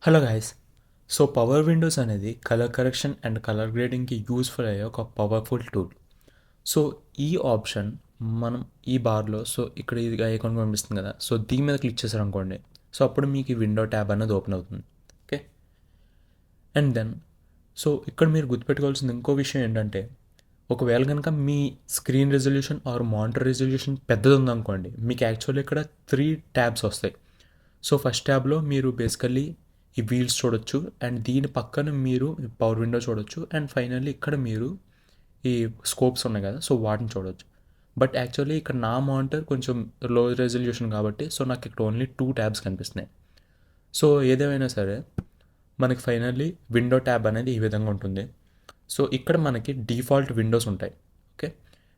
Hello guys. So power windows అనేది colour correction and colour గ్రేడింగ్కి useful అయ్యే ఒక పవర్ఫుల్ టూల్. సో ఈ ఆప్షన్ మనం ఈ బార్లో ఇక్కడ ఇది ఐకాన్ కనిపిస్తుంది కదా, సో దీని మీద క్లిక్ చేశారనుకోండి, సో అప్పుడు మీకు ఈ విండో ట్యాబ్ అనేది ఓపెన్ అవుతుంది. ఓకే. అండ్ దెన్ ఇక్కడ మీరు గుర్తుపెట్టుకోవాల్సిన ఇంకో విషయం ఏంటంటే, ఒకవేళ కనుక మీ screen resolution or monitor resolution పెద్దది ఉందనుకోండి, మీకు యాక్చువల్లీ ఇక్కడ 3 ట్యాబ్స్ వస్తాయి. సో ఫస్ట్ ట్యాబ్లో మీరు బేసికల్లీ ఈ వీల్స్ చూడొచ్చు, అండ్ దీని పక్కన మీరు పవర్ విండో చూడొచ్చు, అండ్ ఫైనల్లీ ఇక్కడ మీరు ఈ స్కోప్స్ ఉన్నాయి కదా, సో వాటిని చూడొచ్చు. బట్ యాక్చువల్లీ ఇక్కడ నా మానిటర్ కొంచెం లో రెజల్యూషన్ కాబట్టి సో నాకు ఇక్కడ ఓన్లీ 2 ట్యాబ్స్ కనిపిస్తున్నాయి. సో ఏదేమైనా సరే మనకి ఫైనల్లీ విండో ట్యాబ్ అనేది ఈ విధంగా ఉంటుంది. సో ఇక్కడ మనకి డిఫాల్ట్ విండోస్ ఉంటాయి. ఓకే.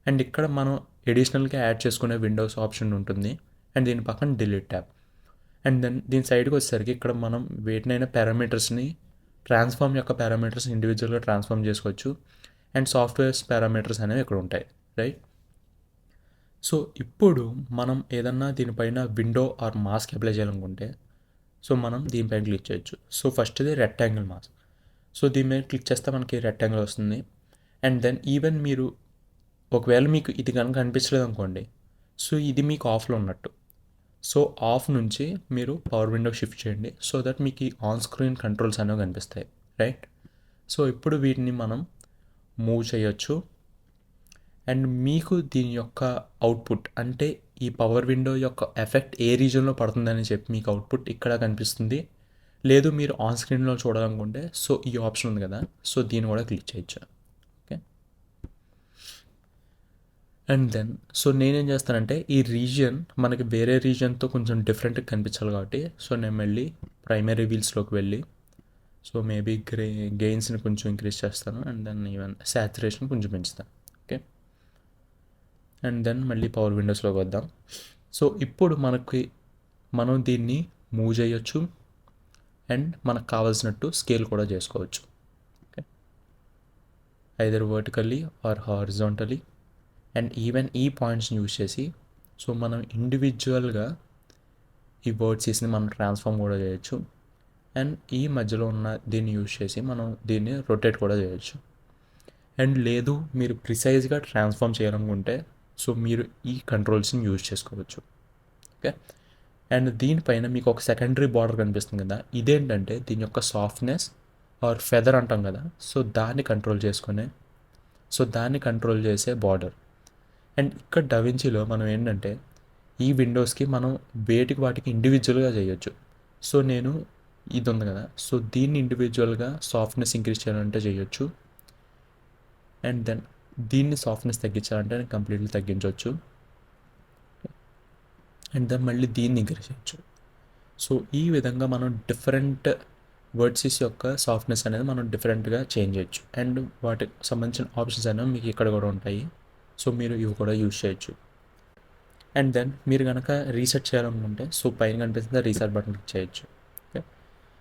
అండ్ ఇక్కడ మనం ఎడిషనల్గా యాడ్ చేసుకునే విండోస్ ఆప్షన్ ఉంటుంది, అండ్ దీని పక్కన డిలీట్ ట్యాబ్. అండ్ దెన్ దీని సైడ్కి వచ్చేసరికి ఇక్కడ మనం వేటినైనా పారామీటర్స్ని ట్రాన్స్ఫార్మ్ యొక్క పారామీటర్స్ ఇండివిజువల్గా ట్రాన్స్ఫార్మ్ చేసుకోవచ్చు, అండ్ సాఫ్ట్వేర్స్ పారామీటర్స్ అనేవి ఇక్కడ ఉంటాయి, రైట్. సో ఇప్పుడు మనం ఏదన్నా దీనిపైన విండో ఆర్ మాస్క్ అప్లై చేయాలనుకుంటే సో మనం దీనిపైన క్లిక్ చేయొచ్చు. సో ఫస్ట్ది రెక్టాంగిల్ మాస్క్. సో దీని మీద క్లిక్ చేస్తే మనకి రెక్టాంగిల్ వస్తుంది. అండ్ దెన్ ఈవెన్ మీరు ఒకవేళ మీకు ఇది కనుక అనిపించలేదు అనుకోండి, సో ఇది మీకు ఆఫ్లో ఉన్నట్టు. సో ఆఫ్ నుంచి మీరు పవర్ విండో షిఫ్ట్ చేయండి, సో దట్ మీకు ఈ ఆన్ స్క్రీన్ కంట్రోల్స్ అనేవి కనిపిస్తాయి, రైట్. సో ఇప్పుడు వీటిని మనం మూవ్ చేయొచ్చు, అండ్ మీకు దీని యొక్క అవుట్పుట్ అంటే ఈ పవర్ విండో యొక్క ఎఫెక్ట్ ఏ రీజన్లో పడుతుందని చెప్పి మీకు అవుట్పుట్ ఇక్కడ కనిపిస్తుంది. లేదు మీరు ఆన్ స్క్రీన్లో చూడాలనుకుంటే సో ఈ ఆప్షన్ ఉంది కదా, సో దీన్ని కూడా క్లిక్ చేయొచ్చు. ఓకే. అండ్ దెన్ నేనేం చేస్తానంటే ఈ రీజియన్ మనకి వేరే రీజియన్తో కొంచెం డిఫరెంట్గా కనిపించాలి కాబట్టి సో నేను మళ్ళీ ప్రైమరీ వీల్స్లోకి వెళ్ళి సో మేబీ గెయిన్స్ని కొంచెం ఇంక్రీజ్ చేస్తాను, అండ్ దెన్ ఈవెన్ సాచురేషన్ కొంచెం పెంచుతాను. ఓకే. అండ్ దెన్ మళ్ళీ పవర్ విండోస్లోకి వద్దాం. సో ఇప్పుడు మనం దీన్ని మూవ్ చేయొచ్చు, అండ్ మనకు కావాల్సినట్టు స్కేల్ కూడా చేసుకోవచ్చు. Okay. Either vertically or horizontally, and even ఈ పాయింట్స్ని యూజ్ చేసి సో మనం ఇండివిజువల్గా ఈ వర్డ్సీస్ని మనం ట్రాన్స్ఫార్మ్ కూడా చేయొచ్చు, అండ్ ఈ మధ్యలో ఉన్న దీన్ని యూజ్ చేసి మనం దీన్ని రొటేట్ కూడా చేయొచ్చు. అండ్ లేదు మీరు ప్రిసైజ్గా ట్రాన్స్ఫార్మ్ చేయాలనుకుంటే సో మీరు ఈ కంట్రోల్స్ని యూజ్ చేసుకోవచ్చు. ఓకే. అండ్ దీనిపైన మీకు ఒక సెకండరీ బార్డర్ కనిపిస్తుంది కదా, ఇదేంటంటే దీని యొక్క సాఫ్ట్నెస్ ఆర్ ఫెదర్ అంటాం కదా, సో దాన్ని కంట్రోల్ చేసే బార్డర్. అండ్ ఇక్కడ డవించీలో మనం ఏంటంటే ఈ విండోస్కి మనం వాటికి ఇండివిజువల్గా చేయొచ్చు. సో నేను ఇది ఉంది కదా, సో దీన్ని ఇండివిజువల్గా సాఫ్ట్నెస్ ఇంక్రీజ్ చేయాలంటే చేయొచ్చు, అండ్ దెన్ దీన్ని సాఫ్ట్నెస్ తగ్గించాలంటే నేను కంప్లీట్లీ తగ్గించవచ్చు, అండ్ దెన్ మళ్ళీ దీన్ని ఇంక్రీజ్ చేయొచ్చు. సో ఈ విధంగా మనం డిఫరెంట్ వర్డ్సెస్ యొక్క సాఫ్ట్నెస్ అనేది మనం డిఫరెంట్గా చేంజ్ చేయొచ్చు, అండ్ వాటికి సంబంధించిన ఆప్షన్స్ అనేవి మీకు ఇక్కడ కూడా ఉంటాయి. సో మీరు ఇవి కూడా యూజ్ చేయొచ్చు. అండ్ దెన్ మీరు కనుక రీసెట్ చేయాలనుకుంటే సో పైన కనిపిస్తుంది రీసెట్ బటన్ క్లిక్ చేయొచ్చు. ఓకే.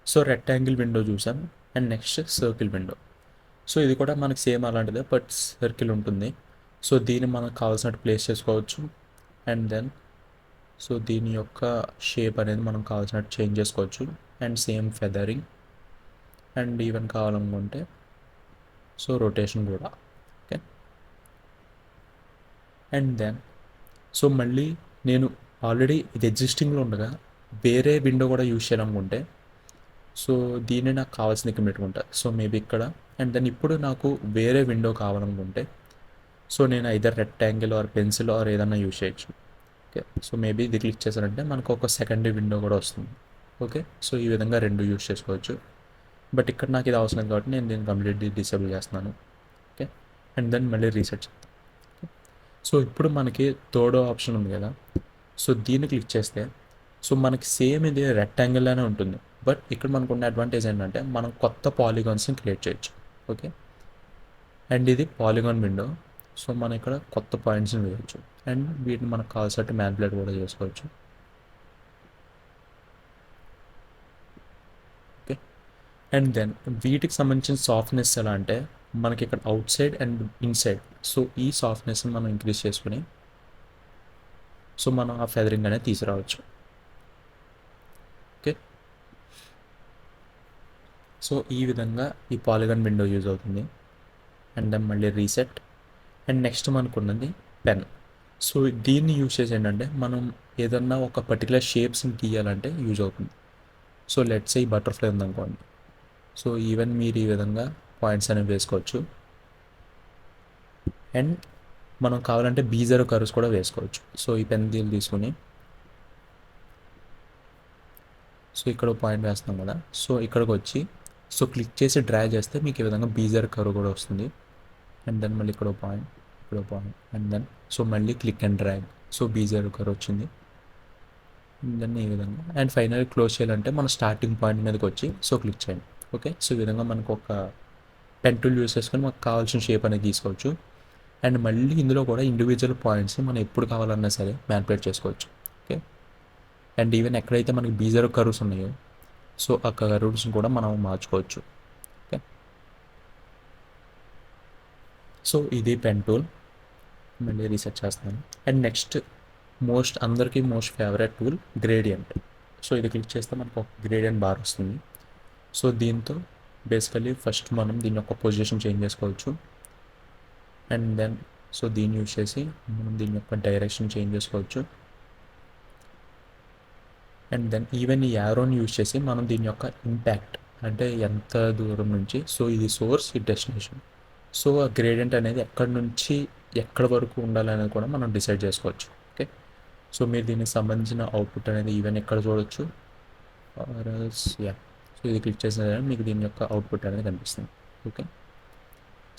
సో రెక్టాంగిల్ విండో చూసాం, and next circle window. So ఇది కూడా మనకి సేమ్ అలాంటిదే, బట్ సర్కిల్ ఉంటుంది. సో దీన్ని మనకు కావాల్సినట్టు ప్లేస్ చేసుకోవచ్చు, అండ్ దెన్ దీని యొక్క షేప్ అనేది మనం కావాల్సినట్టు చేంజ్ చేసుకోవచ్చు, and same feathering, and even కావాలనుకుంటే రొటేషన్ కూడా. ఓకే. అండ్ దెన్ మళ్ళీ నేను ఆల్రెడీ ఇది ఎగ్జిస్టింగ్లో ఉండగా వేరే విండో కూడా యూజ్ చేయాలనుకుంటే సో దీన్ని నాకు కావాల్సిన ఇక్కడ పెట్టుకుంటా. సో మేబీ ఇక్కడ, అండ్ దెన్ ఇప్పుడు నాకు వేరే విండో కావాలనుకుంటే సో నేను either rectangle are pencil are ఏదన్నా యూజ్ చేయొచ్చు. ఓకే. సో మేబీ ఇది క్లిక్ చేశారంటే మనకు ఒక సెకండరీ విండో కూడా వస్తుంది. ఓకే. సో ఈ విధంగా రెండు యూజ్ చేసుకోవచ్చు, బట్ ఇక్కడ నాకు ఇది అవసరం కాబట్టి నేను దీన్ని కంప్లీట్లీ డిసేబుల్ చేస్తున్నాను. ఓకే. అండ్ దెన్ మళ్ళీ రీసెట్ చేస్తాను. సో ఇప్పుడు మనకి థర్డ్ ఆప్షన్ ఉంది కదా, సో దీన్ని క్లిక్ చేస్తే సో మనకి సేమ్ ఇది రెక్టాంగిల్లోనే ఉంటుంది, బట్ ఇక్కడ మనకు ఉన్న అడ్వాంటేజ్ ఏంటంటే మనం కొత్త పాలిగాన్స్ని క్రియేట్ చేయొచ్చు. ఓకే. అండ్ ఇది పాలిగాన్ విండో, సో మనం ఇక్కడ కొత్త పాయింట్స్ని వేయచ్చు, అండ్ వీటిని మనకు కావాల్సినట్టు మ్యానిపులేట్ కూడా చేసుకోవచ్చు. ఓకే. అండ్ దెన్ వీటికి సంబంధించిన సాఫ్ట్నెస్ ఎలా అంటే మనకి ఇక్కడ out side and inside so ఈ సాఫ్ట్నెస్ని మనం ఇంక్రీజ్ చేసుకుని సో మనం ఆ ఫెదరింగ్ అనేది తీసుకురావచ్చు. ఓకే. సో ఈ విధంగా ఈ పాలిగాన్ విండో యూజ్ అవుతుంది. అండ్ దెన్ మళ్ళీ రీసెట్. అండ్ నెక్స్ట్ మనకున్నది పెన్. సో దీన్ని యూజ్ చేసి ఏంటంటే మనం ఏదన్నా ఒక పర్టికులర్ షేప్స్ని గీయాలంటే యూజ్ అవుతుంది. సో లెట్స్ ఈ బటర్ఫ్లై ఉందనుకోండి. సో ఈవెన్ మీరు ఈ విధంగా పాయింట్స్ అనేవి వేసుకోవచ్చు. అండ్ మనం కావాలంటే బీజర్ కర్వ్స్ కూడా వేసుకోవచ్చు. సో ఈ పెన్ తీసుకుని సో ఇక్కడ పాయింట్ వేస్తున్నాం కదా, సో ఇక్కడికి వచ్చి సో క్లిక్ చేసి డ్రాగ్ చేస్తే మీకు ఈ విధంగా బీజర్ కర్వ్ కూడా వస్తుంది. అండ్ దెన్ మళ్ళీ ఇక్కడ పాయింట్, ఇక్కడ పాయింట్, అండ్ దెన్ సో మళ్ళీ click and drag, so bezier curve వచ్చింది. దెన్ ఈ విధంగా అండ్ ఫైనల్ క్లోజ్ చేయాలంటే మన స్టార్టింగ్ పాయింట్ మీదకి వచ్చి సో క్లిక్ చేయండి. ఓకే, సో ఈ విధంగా మనకు ఒక పెన్ టూల్ యూస్ చేసుకొని మనకు కావాల్సిన షేప్ అనేది తీసుకోవచ్చు. అండ్ మళ్ళీ ఇందులో కూడా ఇండివిజువల్ పాయింట్స్ని మనం ఎప్పుడు కావాలన్నా సరే మ్యానిపులేట్ చేసుకోవచ్చు. ఓకే, అండ్ ఈవెన్ ఎక్కడైతే మనకి బీజర్ కర్వ్స్ ఉన్నాయో సో ఆ కర్వ్స్ని కూడా మనం మార్చుకోవచ్చు. ఓకే, సో ఇది పెన్ టూల్. మళ్ళీ రీసెట్ చేస్తాను. అండ్ నెక్స్ట్ అందరికీ most favourite tool gradient. So ఇది క్లిక్ చేస్తే మనకు ఒక గ్రేడియంట్ బార్ వస్తుంది. సో దీంతో బేసికలీ ఫస్ట్ మనం దీని యొక్క పొజిషన్ చేంజ్ చేసుకోవచ్చు. అండ్ దెన్ సో దీన్ని యూజ్ చేసి మనం దీని యొక్క డైరెక్షన్ చేంజ్ చేసుకోవచ్చు. అండ్ దెన్ ఈవెన్ ఈ యారోని యూజ్ చేసి మనం దీని యొక్క ఇంపాక్ట్ అంటే ఎంత దూరం నుంచి, సో ఇది సోర్స్, ఇది డెస్టినేషన్, సో ఆ గ్రేడియంట్ అనేది ఎక్కడి నుంచి ఎక్కడి వరకు ఉండాలనేది కూడా మనం డిసైడ్ చేసుకోవచ్చు. ఓకే, సో మీరు దీనికి సంబంధించిన అవుట్పుట్ అనేది ఈవెన్ ఎక్కడ చూడొచ్చు. సో ఇది క్లిక్ చేసిన మీకు దీని యొక్క అవుట్పుట్ అనేది కనిపిస్తుంది. ఓకే,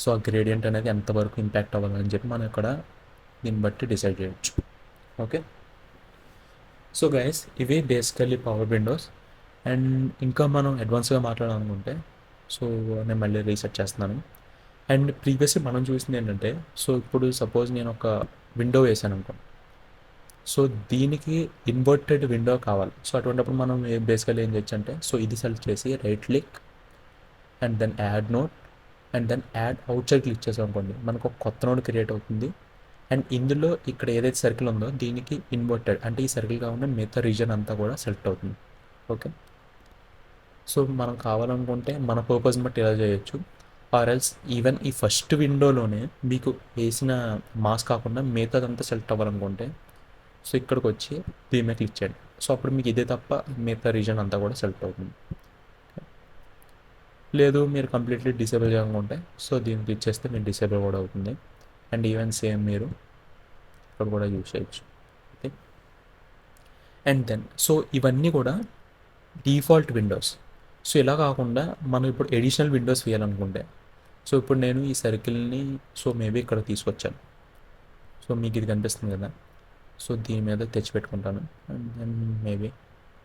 సో ఆ గ్రేడియంట్ అనేది ఎంతవరకు ఇంపాక్ట్ అవ్వాలని చెప్పి మనం ఇక్కడ దీన్ని బట్టి డిసైడ్ చేయొచ్చు. ఓకే, సో గైస్ ఇవి బేసికల్లీ పవర్ విండోస్. అండ్ ఇంకా మనం అడ్వాన్స్గా మాట్లాడాలనుకుంటే సో నేను మళ్ళీ రీసెట్ చేస్తున్నాను. అండ్ ప్రీవియస్లీ మనం చూసింది ఏంటంటే సో ఇప్పుడు సపోజ్ నేను ఒక విండో వేసాను అనుకోండి. సో దీనికి ఇన్వర్టెడ్ విండో కావాలి. సో అటువంటిప్పుడు మనం బేసికల్లీ ఏం చేయొచ్చు అంటే సో ఇది సెలెక్ట్ చేసి right click and then add note and then add outside click చేసాం అనుకోండి, మనకు ఒక కొత్త నోడ్ క్రియేట్ అవుతుంది. అండ్ ఇందులో ఇక్కడ ఏదైతే సర్కిల్ ఉందో దీనికి ఇన్వర్టెడ్ అంటే ఈ సర్కిల్ కాకుండా మిగతా రీజన్ అంతా కూడా సెలెక్ట్ అవుతుంది. ఓకే, సో మనం కావాలనుకుంటే మన పర్పస్ని బట్టి ఎలా చేయొచ్చు. ఆర్ ఎల్స్ ఈవెన్ ఈ ఫస్ట్ విండోలోనే మీకు వేసిన మాస్ కాకుండా మిగతాదంతా సెలెక్ట్ అవ్వాలనుకుంటే సో ఇక్కడికి వచ్చి దీని మీద క్లిక్ చేయండి. సో అప్పుడు మీకు ఇదే తప్ప మిగతా రీజన్ అంతా కూడా సెలెక్ట్ అవుతుంది. లేదు మీరు కంప్లీట్లీ డిసేబుల్ చేయాలనుకుంటే సో దీన్ని క్లిక్ చేస్తే మీరు డిసేబుల్ కూడా అవుతుంది. అండ్ ఈవెన్ సేమ్ మీరు ఇక్కడ కూడా యూజ్ చేయొచ్చు. ఓకే, అండ్ దెన్ సో ఇవన్నీ కూడా డిఫాల్ట్ విండోస్. సో ఇలా కాకుండా మనం ఇప్పుడు ఎడిషనల్ విండోస్ వేయాలనుకుంటే సో ఇప్పుడు నేను ఈ సర్కిల్ని సో మేబీ ఇక్కడ తీసుకొచ్చాను. సో మీకు ఇది కనిపిస్తుంది కదా, సో దీని మీద తెచ్చిపెట్టుకుంటాను. అండ్ దెన్ మేబీ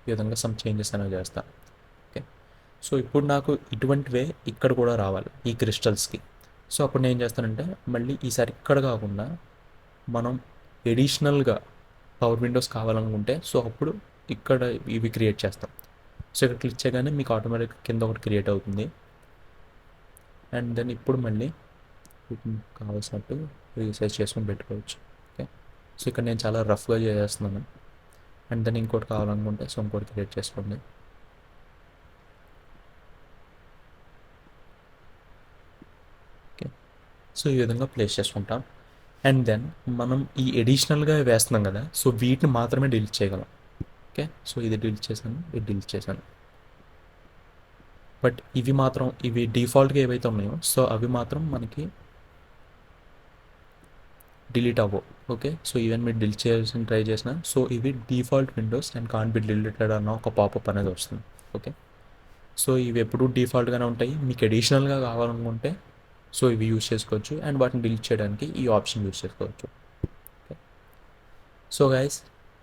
ఈ విధంగా సమ్ చేంజెస్ అనేవి చేస్తాను. ఓకే, సో ఇప్పుడు నాకు ఇటువంటివే ఇక్కడ కూడా రావాలి ఈ క్రిస్టల్స్కి. సో అప్పుడు నేను ఏం చేస్తానంటే మళ్ళీ ఈసారి ఇక్కడ కాకుండా మనం ఎడిషనల్గా పవర్ విండోస్ కావాలనుకుంటే సో అప్పుడు ఇక్కడ ఇవి క్రియేట్ చేస్తాం. సో ఇక్కడ క్లిక్ చేయగానే మీకు ఆటోమేటిక్ కింద ఒకటి క్రియేట్ అవుతుంది. అండ్ దెన్ ఇప్పుడు మళ్ళీ కావాల్సినట్టు రీసైజ్ చేసుకొని పెట్టుకోవచ్చు. ఓకే, సో ఇక్కడ నేను చాలా రఫ్గా చేసేస్తున్నాను. అండ్ దెన్ ఇంకోటి కావాలనుకుంటే సో ఇంకోటి క్రియేట్ చేసుకోండి. ఓకే, సో ఈ విధంగా ప్లేస్ చేసుకుంటాం. అండ్ దెన్ మనం ఈ ఎడిషనల్గా వేస్తున్నాం కదా, సో వీటిని మాత్రమే డిలీట్ చేయగలం. ఓకే, సో ఇది డిలీట్ చేశాను, ఇది డిలీట్ చేశాను. బట్ ఇవి డిఫాల్ట్గా ఏవైతే ఉన్నాయో సో అవి మాత్రం మనకి డిలీట్ అవ్వవు. ఓకే, సో ఈవెన్ మీరు డిలీట్ చేయాల్సిన ట్రై చేసినా సో ఇవి default Windows and can't be deleted అన్న ఒక పాపప్ అనేది వస్తుంది. ఓకే, సో ఇవి ఎప్పుడు డిఫాల్ట్గానే ఉంటాయి. మీకు అడిషనల్గా కావాలనుకుంటే సో ఇవి యూజ్ చేసుకోవచ్చు అండ్ వాటిని డిలీట్ చేయడానికి ఈ ఆప్షన్ యూజ్ చేసుకోవచ్చు. ఓకే, సో గైస్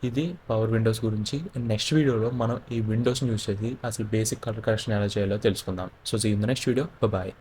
ఇది పవర్ విండోస్ గురించి. అండ్ నెక్స్ట్ వీడియోలో మనం ఈ విండోస్ని యూజ్ చేసి అసలు బేసిక్ కలర్ కరెక్షన్ ఎలా చేయాలో తెలుసుకుందాం. So see in the next video. Bye.